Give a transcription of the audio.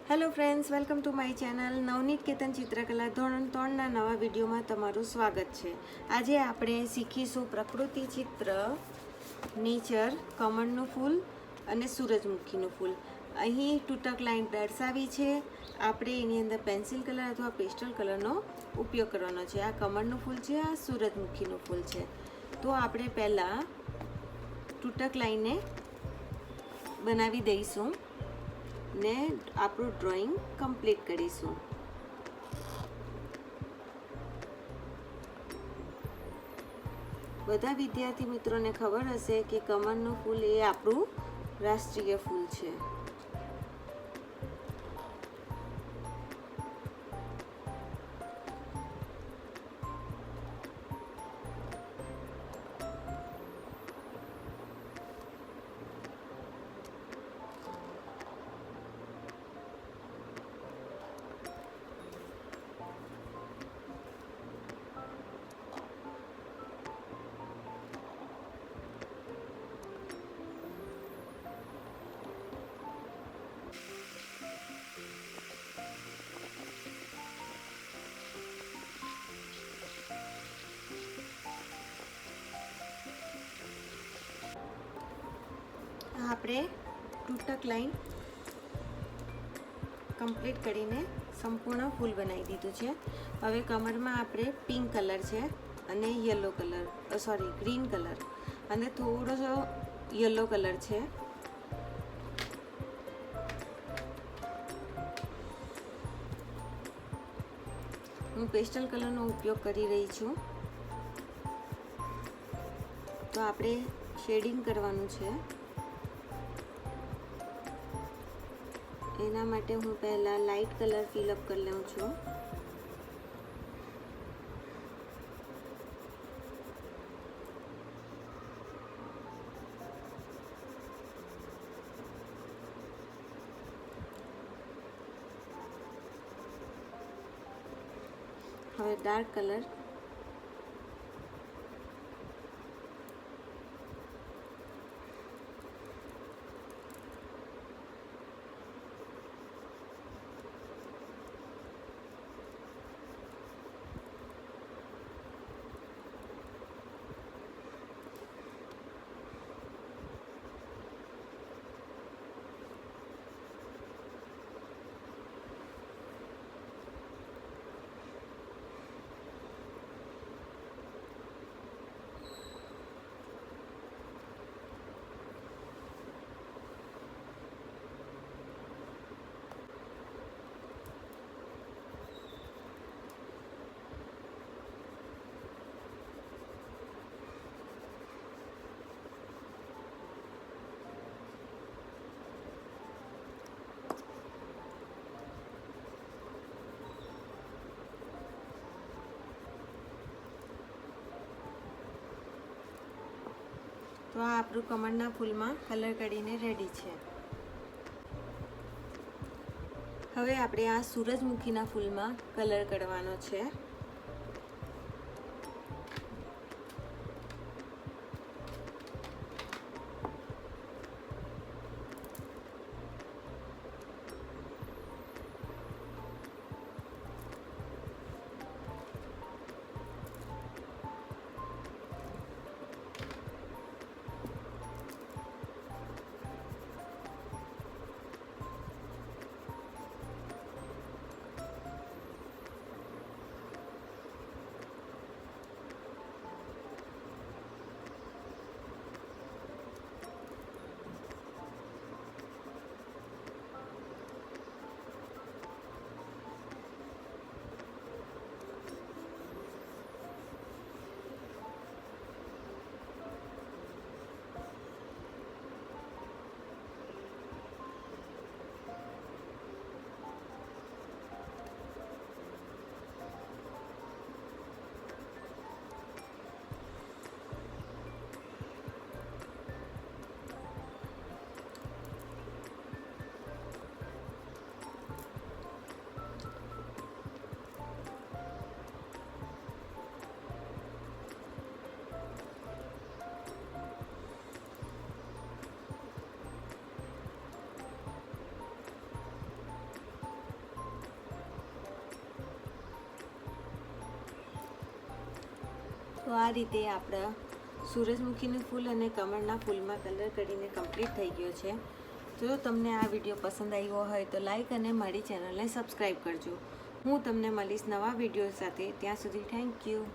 Hello friends, welcome to my channel Navneet Ketan ચિત્રકલા ધોરણ 3ના નવા વિડીયોમાં તમારું સ્વાગત છે. આજે આપણે શીખીશું પ્રકૃતિ ચિત્ર, નેચર, કમળનું ફૂલ અને સૂરજમુખીનું ફૂલ. અહીં તૂટક લાઈન દર્શાવી છે. આપણે એની અંદર પેન્સિલ કલર અથવા પેસ્ટલ કલરનો ઉપયોગ કરવાનો છે. આ કમળનું ફૂલ છે, આ સૂરજમુખીનું ફૂલ છે. તો આપણે પહેલાં તૂટક લાઈનને બનાવી દઈશું ને આપણું ડ્રોઈંગ કમ્પ્લીટ કરીશું. બધા વિદ્યાર્થી મિત્રોને ખબર હશે કે કમળનું ફૂલ એ આપણું રાષ્ટ્રીય ફૂલ છે. આપણે તૂટક લાઈન કમ્પ્લીટ કરીને સંપૂર્ણ ફૂલ બનાવી દીધું છે. હવે કમરમાં આપણે પિંક કલર છે અને યલો કલર ગ્રીન કલર અને થોડો યલો કલર છે. હું પેસ્ટલ કલરનો ઉપયોગ કરી રહી છું. તો આપણે શેડિંગ કરવાનું છે. એના માટે હું પહેલાં લાઇટ કલર ફિલઅપ કરી લઉં છું. હવે ડાર્ક કલર તો આ આપણું કમળના ફૂલમાં કલર કરીને રેડી છે. હવે આપણે આ સૂરજમુખીના ફૂલમાં કલર કરવાનો છે. તો આ રીતે આપણા સૂરજમુખીનું ફૂલ અને કમળના ફૂલમાં કલર કરીને કમ્પ્લીટ થઈ ગયો છે. જો તમને આ વિડીયો પસંદ આવ્યો હોય તો લાઈક અને મારી ચેનલને સબસ્ક્રાઈબ કરજો. હું તમને મળીશ નવા વિડીયો સાથે. ત્યાં સુધી થેન્ક યુ.